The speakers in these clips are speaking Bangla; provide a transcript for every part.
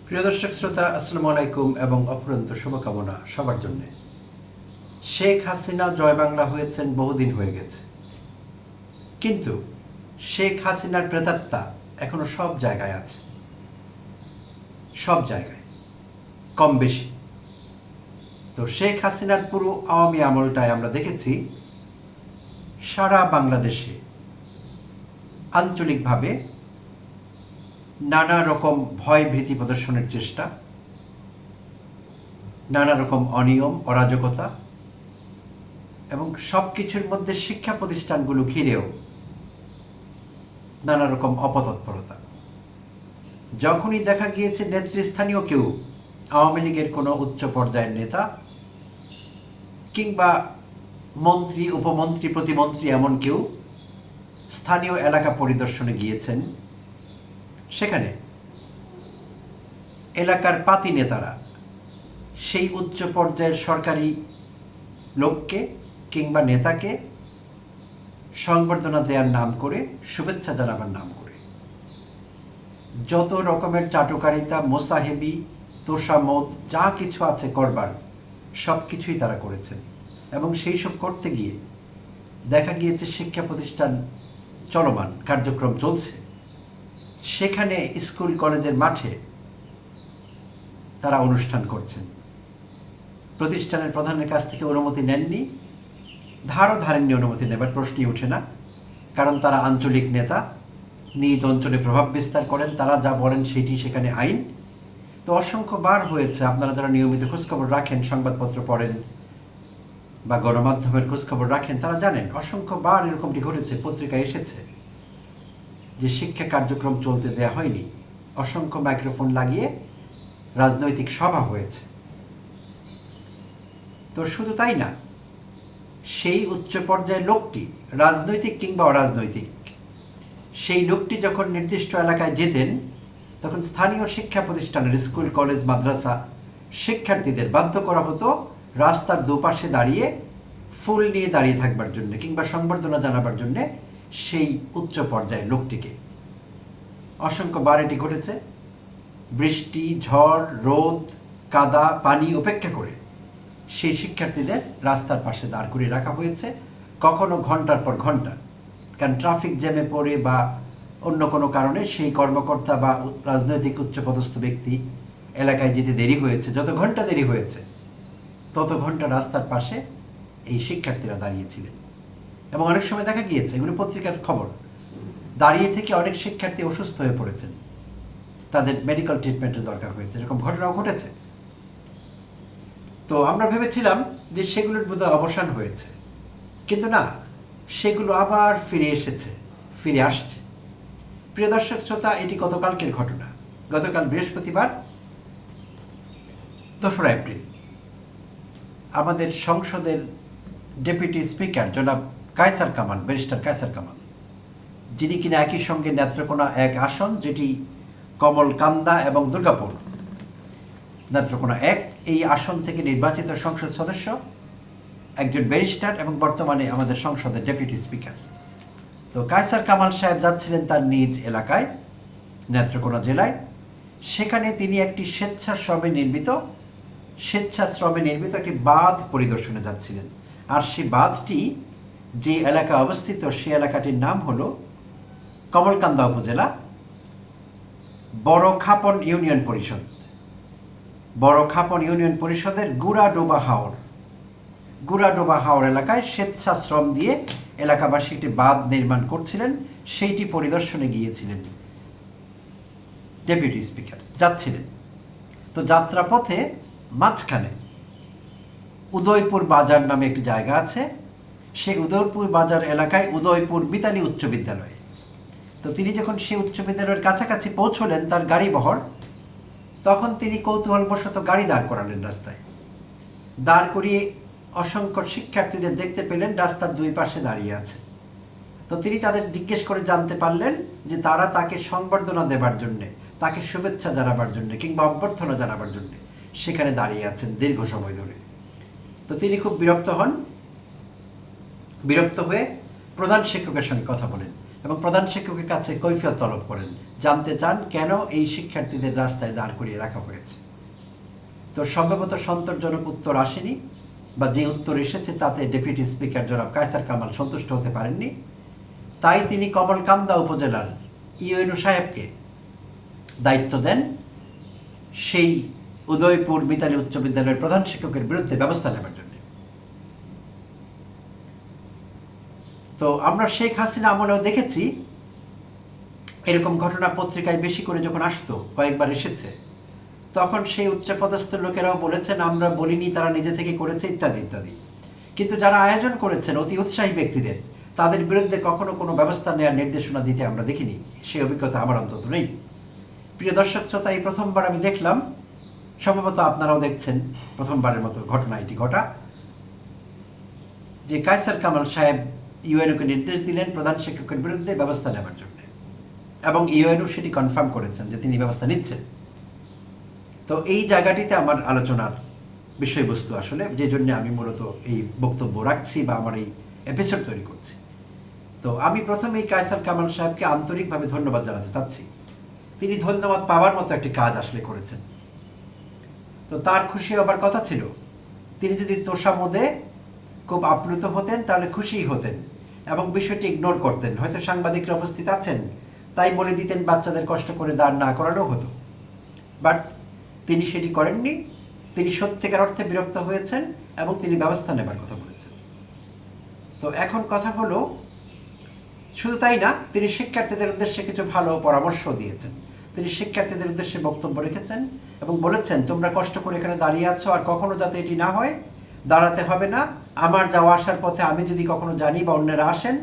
প্রিয় দর্শক শ্রোতা, আসসালামু আলাইকুম এবং অফুরন্ত শুভকামনা সবার জন্য। শেখ হাসিনা জয় বাংলা হয়েছেন বহুদিন হয়ে গেছে, কিন্তু শেখ হাসিনার প্রেতাত্মা এখনো সব জায়গায় আছে, সব জায়গায় কম বেশি। তো শেখ হাসিনার পুরো আওয়ামী আমলটায় আমরা দেখেছি সারা বাংলাদেশে আঞ্চলিকভাবে নানা রকম ভয় ভীতি প্রদর্শনের চেষ্টা, নানা রকম অনিয়ম অরাজকতা এবং সব কিছুর মধ্যে শিক্ষা প্রতিষ্ঠানগুলো ঘিরেও নানা রকম অপতৎপরতা। যখনই দেখা গিয়েছে নেতৃস্থানীয় কেউ, আওয়ামী লীগের কোনো উচ্চ পর্যায়ের নেতা কিংবা মন্ত্রী উপমন্ত্রী প্রতিমন্ত্রী এমন কেউ স্থানীয় এলাকা পরিদর্শনে গিয়েছেন, সেখানে এলাকার পাতি নেতারা সেই উচ্চ পর্যায়ের সরকারি লোককে কিংবা নেতাকে সংবর্ধনা দেওয়ার নাম করে, শুভেচ্ছা জানাবার নাম করে যত রকমের চাটুকারিতা, মোসাহেবি, তোষামত যা কিছু আছে করবার সব কিছুই তারা করেছেন। এবং সেই সব করতে গিয়ে দেখা গিয়েছে শিক্ষা প্রতিষ্ঠান চলমান, কার্যক্রম চলছে, সেখানে স্কুল কলেজের মাঠে তারা অনুষ্ঠান করছেন। প্রতিষ্ঠানের প্রধানের কাছ থেকে অনুমতি নেননি, ধারও ধারেননি, অনুমতি নেবার প্রশ্নই ওঠে না, কারণ তারা আঞ্চলিক নেতা, নিজ অঞ্চলে প্রভাব বিস্তার করেন, তারা যা বলেন সেটি সেখানে আইন। তো অসংখ্যবার হয়েছে, আপনারা যারা নিয়মিত খোঁজখবর রাখেন, সংবাদপত্র পড়েন বা গণমাধ্যমের খোঁজখবর রাখেন, তারা জানেন অসংখ্যবার এরকমটি ঘটেছে, পত্রিকায় এসেছে যে শিক্ষা কার্যক্রম চলতে দেয়া হয়নি, অসংখ্য মাইক্রোফোন লাগিয়ে রাজনৈতিক সভা হয়েছে। তো শুধু তাই না, সেই উচ্চ পর্যায়ের লোকটি, রাজনৈতিক কিংবা অরাজনৈতিক, সেই লোকটি যখন নির্দিষ্ট এলাকায় যেতেন, তখন স্থানীয় শিক্ষা প্রতিষ্ঠানের স্কুল কলেজ মাদ্রাসা শিক্ষার্থীদের বাধ্য করা হতো রাস্তার দুপাশে দাঁড়িয়ে ফুল নিয়ে দাঁড়িয়ে থাকবার জন্য কিংবা সংবর্ধনা জানাবার জন্যে সেই উচ্চ পর্যায়ের লোকটিকে। অসংখ্যবার এটি ঘটেছে। বৃষ্টি, ঝড়, রোদ, কাদা, পানি উপেক্ষা করে সেই শিক্ষার্থীদের রাস্তার পাশে দাঁড় করিয়ে রাখা হয়েছে, কখনো ঘন্টার পর ঘন্টা, কারণ ট্রাফিক জ্যামে পড়ে বা অন্য কোনো কারণে সেই কর্মকর্তা বা রাজনৈতিক উচ্চপদস্থ ব্যক্তি এলাকায় যেতে দেরি হয়েছে। যত ঘন্টা দেরি হয়েছে তত ঘন্টা রাস্তার পাশে এই শিক্ষার্থীরা দাঁড়িয়েছিলেন। এবং অনেক সময় দেখা গিয়েছে, এগুলো পত্রিকার খবর, দাঁড়িয়ে থেকে অনেক শিক্ষার্থী অসুস্থ হয়ে পড়েছেন, তাদের মেডিকেল ট্রিটমেন্টের দরকার হয়েছে, এরকম ঘটনাও ঘটেছে। তো আমরা ভেবেছিলাম যে সেগুলোর বোধহয় অবসান হয়েছে, কিন্তু না, সেগুলো আবার ফিরে এসেছে, ফিরে আসছে। প্রিয় দর্শক শ্রোতা, এটি গতকালকের ঘটনা। গতকাল বৃহস্পতিবার 2রা এপ্রিল আমাদের সংসদের ডেপুটি স্পিকার জনাব কায়সার কামাল, ব্যারিস্টার কায়সার কামাল, যিনি কিনা একই সঙ্গে নেত্রকোনা এক আসন, যেটি কমলকান্দা এবং দুর্গাপুর, নেত্রকোনা এক, এই আসন থেকে নির্বাচিত সংসদ সদস্য, একজন ব্যারিস্টার এবং বর্তমানে আমাদের সংসদের ডেপুটি স্পিকার। তো কায়সার কামাল সাহেব যাচ্ছিলেন তার নিজ এলাকায়, নেত্রকোনা জেলায়। সেখানে তিনি একটি স্বেচ্ছাশ্রমে নির্মিত একটি বাঁধ পরিদর্শনে যাচ্ছিলেন। আর সেই বাঁধটি যে এলাকা অবস্থিত, সেই এলাকাটির নাম হলো কমলকান্দা উপজেলা বড়খাপন ইউনিয়ন পরিষদ। বড়খাপন ইউনিয়ন পরিষদের গুড়াডোবা হাওর এলাকায় স্বেচ্ছাশ্রম দিয়ে এলাকাবাসী একটি বাঁধ নির্মাণ করছিলেন, সেইটি পরিদর্শনে গিয়েছিলেন ডেপুটি স্পিকার, যাচ্ছিলেন। তো যাত্রাপথে মাঝখানে উদয়পুর বাজার নামে একটি জায়গা আছে, সেই উদয়পুর বাজার এলাকায় উদয়পুর মিতালী উচ্চ বিদ্যালয়। তো তিনি যখন সেই উচ্চ বিদ্যালয়ের কাছাকাছি পৌঁছলেন তার গাড়ি বহর, তখন তিনি কৌতূহলবশত গাড়ি দাঁড় করালেন রাস্তায়। দাঁড় করিয়ে অসংখ্য শিক্ষার্থীদের দেখতে পেলেন রাস্তার দুই পাশে দাঁড়িয়ে আছে। তো তিনি তাদের জিজ্ঞেস করে জানতে পারলেন যে তারা তাকে সংবর্ধনা দেবার জন্যে, তাকে শুভেচ্ছা জানাবার জন্যে কিংবা অভ্যর্থনা জানাবার জন্যে সেখানে দাঁড়িয়ে আছেন দীর্ঘ সময় ধরে। তো তিনি খুব বিরক্ত হয়ে প্রধান শিক্ষকের সঙ্গে কথা বলেন এবং প্রধান শিক্ষকের কাছে কৈফিয়ত তলব করেন, জানতে চান কেন এই শিক্ষার্থীদের রাস্তায় দাঁড় করিয়ে রাখা হয়েছে। তো সম্ভবত সন্তোষজনক উত্তর আসেনি, বা যে উত্তর এসেছে তাতে ডেপুটি স্পিকার জনাব কায়সার কামাল সন্তুষ্ট হতে পারেননি। তাই তিনি কমলকান্দা উপজেলার ইউএনও সাহেবকে দায়িত্ব দেন সেই উদয়পুর মিতালী উচ্চ বিদ্যালয়ের প্রধান শিক্ষকের বিরুদ্ধে ব্যবস্থা নেবার জন্য। তো আমরা শেখ হাসিনা আমলেও দেখেছি এরকম ঘটনা পত্রিকায় বেশি করে যখন আসতো, কয়েকবার এসেছে, তখন সেই উচ্চপদস্থ লোকেরাও বলেছেন আমরা বলিনি, তারা নিজে থেকে করেছে, ইত্যাদি ইত্যাদি। কিন্তু যারা আয়োজন করেছেন অতি উৎসাহী ব্যক্তিদের, তাদের বিরুদ্ধে কখনো কোনো ব্যবস্থা নেওয়ার নির্দেশনা দিতে আমরা দেখিনি, সেই অভিজ্ঞতা আমার অন্তত নেই। প্রিয় দর্শক শ্রোতা, এই প্রথমবার আমি দেখলাম, সম্ভবত আপনারাও দেখছেন, প্রথমবারের মতো ঘটনা এটি ঘটা, যে কায়সার কামাল সাহেব ইউএনওকে নির্দেশ দিলেন প্রধান শিক্ষকের বিরুদ্ধে ব্যবস্থা নেওয়ার জন্য, এবং ইউএনও সেটি কনফার্ম করেছেন যে তিনি ব্যবস্থা নিচ্ছেন। তো এই জায়গাটিতে আমার আলোচনার বিষয়বস্তু আসলে, যে জন্য আমি মূলত এই বক্তব্য রাখছি বা আমার এই এপিসোড তৈরি করছি। তো আমি প্রথমেই কায়সার কামাল সাহেবকে আন্তরিকভাবে ধন্যবাদ জানাতে চাচ্ছি। তিনি ধন্যবাদ পাওয়ার মতো একটি কাজ আসলে করেছেন। তো তার খুশি হবার কথা ছিল। তিনি যদি তোষামোদে খুব আপ্লুত হতেন তাহলে খুশিই হতেন এবং বিষয়টি ইগনোর করতেন। হয়তো সাংবাদিকরা উপস্থিত আছেন তাই বলে দিতেন, বাচ্চাদের কষ্ট করে দাঁড় না করালেও হতো। বাট তিনি সেটি করেননি। তিনি সত্যিকার অর্থে বিরক্ত হয়েছেন এবং তিনি ব্যবস্থা নেবার কথা বলেছেন। তো এখন কথা হলো, শুধু তাই না, তিনি শিক্ষার্থীদের উদ্দেশ্যে কিছু ভালো পরামর্শ দিয়েছেন। তিনি শিক্ষার্থীদের উদ্দেশ্যে বক্তব্য রেখেছেন এবং বলেছেন, তোমরা কষ্ট করে এখানে দাঁড়িয়ে আছো, আর কখনো যাতে এটি না হয়, দাঁড়াতে হবে না। আমার যাওয়া আসার পথে আমি যদি কখনো জানি বা অন্যরা আসেন,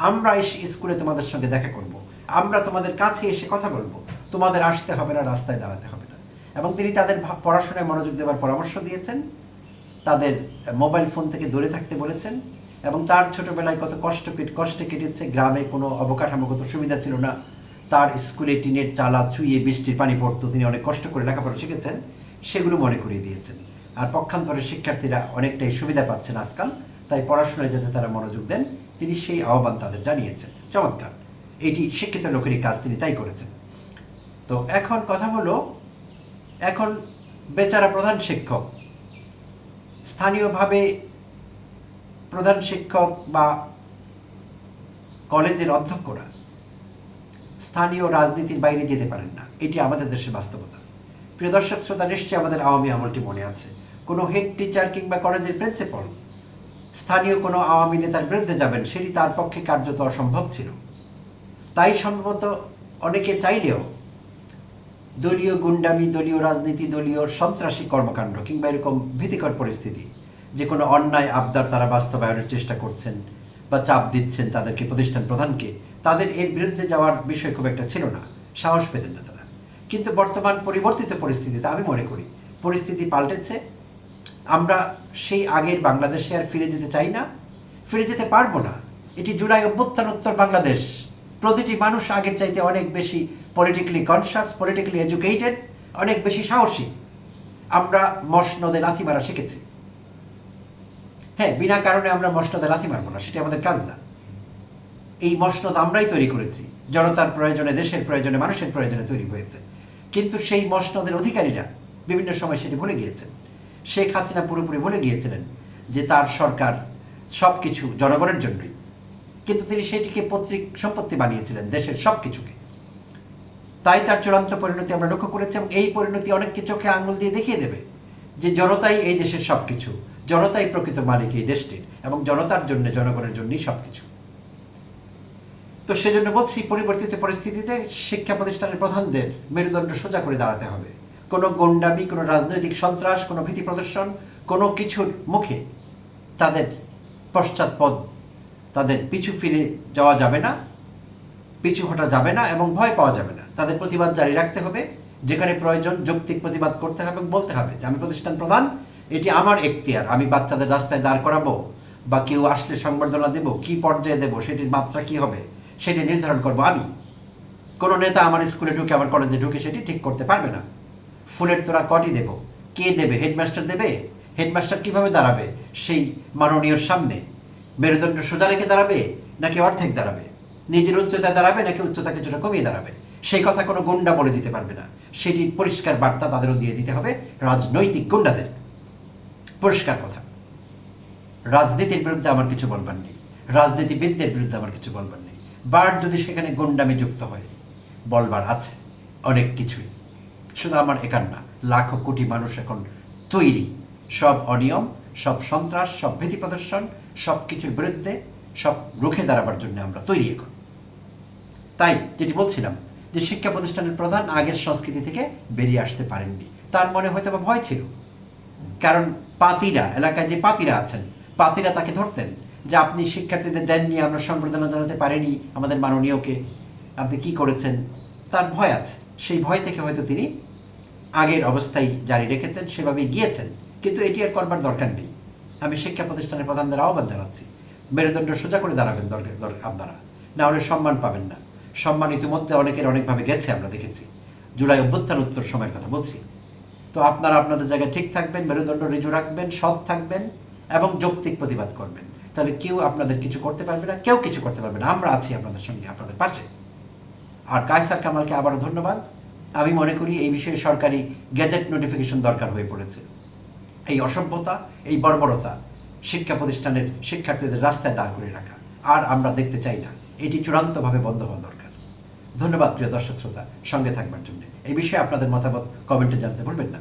আমরা স্কুলে তোমাদের সঙ্গে দেখা করব, আমরা তোমাদের কাছে এসে কথা বলবো, তোমাদের আসতে হবে না, রাস্তায় দাঁড়াতে হবে না। এবং তিনি তাদের পড়াশোনায় মনোযোগ দেওয়ার পরামর্শ দিয়েছেন, তাদের মোবাইল ফোন থেকে দূরে থাকতে বলেছেন। এবং তার ছোটোবেলায় কত কষ্টে কেটেছে, গ্রামে কোনো অবকাঠামোগত সুবিধা ছিল না, তার স্কুলে টিনের চালা চুইয়ে বৃষ্টির পানি পড়তো, তিনি অনেক কষ্ট করে লেখাপড়া শিখেছেন, সেগুলো মনে করিয়ে দিয়েছেন। আর পক্ষান্তরে শিক্ষার্থীরা অনেকটাই সুবিধা পাচ্ছেন আজকাল, তাই পড়াশোনায় যাতে তারা মনোযোগ দেন, তিনি সেই আহ্বান তাদের জানিয়েছেন। চমৎকার, এটি শিক্ষিত লোকেরই কাজ, তিনি তাই করেছেন। তো এখন কথা হলো, এখন বেচারা প্রধান শিক্ষক, স্থানীয়ভাবে প্রধান শিক্ষক বা কলেজের অধ্যক্ষরা স্থানীয় রাজনীতির বাইরে যেতে পারেন না, এটি আমাদের দেশের বাস্তবতা। প্রিয় দর্শক শ্রোতা, নিশ্চয়ই আমাদের আওয়ামী আমলটি মনে আছে। কোনো হেড টিচার কিংবা কলেজের প্রিন্সিপাল স্থানীয় কোনো আওয়ামী নেতার বিরুদ্ধে যাবেন, সেটি তার পক্ষে কার্যত অসম্ভব ছিল। তাই সম্ভবত অনেকে চাইলেও দলীয় গুন্ডামি, দলীয় রাজনীতি, দলীয় সন্ত্রাসী কর্মকাণ্ড কিংবা এরকম ভীতিকর পরিস্থিতি, যে কোনো অন্যায় আবদার তারা বাস্তবায়নের চেষ্টা করছেন বা চাপ দিচ্ছেন তাদেরকে, প্রতিষ্ঠান প্রধানকে, তাদের এর বিরুদ্ধে যাওয়ার বিষয় খুব একটা ছিল না, সাহস পেতেন না তারা। কিন্তু বর্তমান পরিবর্তিত পরিস্থিতিতে আমি মনে করি পরিস্থিতি পাল্টেছে। আমরা সেই আগের বাংলাদেশে আর ফিরে যেতে চাই না, ফিরে যেতে পারবো না। এটি জুলাই অভ্যুত্থানোত্তর বাংলাদেশ। প্রতিটি মানুষ আগের চাইতে অনেক বেশি পলিটিক্যালি কনসাস, পলিটিক্যালি এডুকেটেড, অনেক বেশি সাহসী। আমরা মসনদে লাথি মারা শিখেছি। হ্যাঁ, বিনা কারণে আমরা মসনদে লাথি মারবো না, সেটি আমাদের কাজ না। এই মসনদ আমরাই তৈরি করেছি, জনতার প্রয়োজনে, দেশের প্রয়োজনে, মানুষের প্রয়োজনে তৈরি হয়েছে। কিন্তু সেই মসনদের অধিকারীরা বিভিন্ন সময় সেটি ভুলে গিয়েছেন। শেখ হাসিনা পুরোপুরি ভুলে গিয়েছিলেন যে তার সরকার সব কিছু জনগণের জন্যই, কিন্তু তিনি সেটিকে পৈতৃক সম্পত্তি বানিয়েছিলেন, দেশের সব কিছুকে। তাই তার চূড়ান্ত পরিণতি আমরা লক্ষ্য করেছি, এবং এই পরিণতি অনেককে চোখে আঙুল দিয়ে দেখিয়ে দেবে যে জনতাই এই দেশের সব কিছু, জনতাই প্রকৃত মালিক এই দেশটির, এবং জনতার জন্য, জনগণের জন্যই সব কিছু। তো সেজন্য বলছি, পরিবর্তিত পরিস্থিতিতে শিক্ষা প্রতিষ্ঠানের প্রধানদের মেরুদণ্ড সোজা করে দাঁড়াতে হবে। কোনো গন্ডামি, কোনো রাজনৈতিক সন্ত্রাস, কোনো ভীতি প্রদর্শন, কোনো কিছুর মুখে তাদের পশ্চাৎপদ, তাদের পিছু ফিরে যাওয়া যাবে না, পিছু হটা যাবে না এবং ভয় পাওয়া যাবে না। তাদের প্রতিবাদ জারি রাখতে হবে, যেখানে প্রয়োজন যৌক্তিক প্রতিবাদ করতে হবে এবং বলতে হবে যে আমি প্রতিষ্ঠান প্রধান, এটি আমার এখতিয়ার, আমি বাচ্চাদের রাস্তায় দাঁড় করাবো বা কেউ আসলে সংবর্ধনা দেব, কি পর্যায়ে দেব, সেটির মাত্রা কি হবে সেটি নির্ধারণ করব আমি। কোনো নেতা আমার স্কুলে ঢুকে, আমার কলেজে ঢুকে সেটি ঠিক করতে পারবে না। ফুলের তোড়া কটি দেব, কে দেবে? হেডমাস্টার দেবে? হেডমাস্টার কীভাবে দাঁড়াবে সেই মাননীয়র সামনে? মেরুদণ্ড সোজা রেখে দাঁড়াবে নাকি অর্ধেক দাঁড়াবে? নিজের উচ্চতায় দাঁড়াবে নাকি উচ্চতা কিছুটা কমিয়ে দাঁড়াবে, সেই কথা কোনো গুন্ডা বলে দিতে পারবে না। সেটি পরিষ্কার বার্তা তাদেরও দিয়ে দিতে হবে, রাজনৈতিক গুন্ডাদের। পরিষ্কার কথা, রাজনীতির বিরুদ্ধে আমার কিছু বলবার নেই, রাজনীতিবিদদের বিরুদ্ধে আমার কিছু বলবার নেই। বাট যদি সেখানে গুন্ডামি যুক্ত হয়, বলবার আছে অনেক কিছুই। শুধু আমার একার না, লাখো কোটি মানুষ এখন তৈরি সব অনিয়ম, সব সন্ত্রাস, সব ভীতি প্রদর্শন, সব কিছুর বিরুদ্ধে সব রুখে দাঁড়াবার জন্য আমরা তৈরি এখন। তাই যেটি বলছিলাম যে শিক্ষা প্রতিষ্ঠানের প্রধান আগের সংস্কৃতি থেকে বেরিয়ে আসতে পারেননি। তার মনে হয়তো বা ভয় ছিল, কারণ পাতিরা, এলাকায় যে পাতিরা আছেন, পাতিরা তাকে ধরতেন যে আপনি শিক্ষার্থীদের দেননি, আমরা সম্বর্ধনা জানাতে পারিনি আমাদের মাননীয়কে, আপনি কি করেছেন। তার ভয় আছে, সেই ভয় থেকে হয়তো তিনি আগের অবস্থায় জারি রেখেছেন, সেভাবেই গিয়েছেন। কিন্তু এটি আর করবার দরকার নেই। আমি শিক্ষা প্রতিষ্ঠানের প্রধানদের আহ্বান জানাচ্ছি, মেরুদণ্ড সোজা করে দাঁড়াবেন আপনারা, না হলে সম্মান পাবেন না। সম্মান ইতিমধ্যে অনেকের অনেকভাবে গেছে, আমরা দেখেছি। জুলাই অভ্যুত্থান উত্তর সময়ের কথা বলছি। তো আপনারা আপনাদের জায়গায় ঠিক থাকবেন, মেরুদণ্ড ঋজু রাখবেন, সৎ থাকবেন এবং যৌক্তিক প্রতিবাদ করবেন। তাহলে কেউ আপনাদের কিছু করতে পারবে না, কেউ কিছু করতে পারবে না। আমরা আছি আপনাদের সঙ্গে, আপনাদের পাশে। আর কায়সার কামালকে আবারও ধন্যবাদ। আমি মনে করি এই বিষয়ে সরকারি গ্যাজেট নোটিফিকেশন দরকার হয়ে পড়েছে। এই অসভ্যতা, এই বর্বরতা শিক্ষা প্রতিষ্ঠানের শিক্ষার্থীদের রাস্তায় দাঁড় করে রাখা আর আমরা দেখতে চাই না। এটি চূড়ান্তভাবে বন্ধ হওয়া দরকার। ধন্যবাদ প্রিয় দর্শক শ্রোতা, সঙ্গে থাকবার জন্য। এই বিষয়ে আপনাদের মতামত কমেন্টে জানতে ভুলবেন না।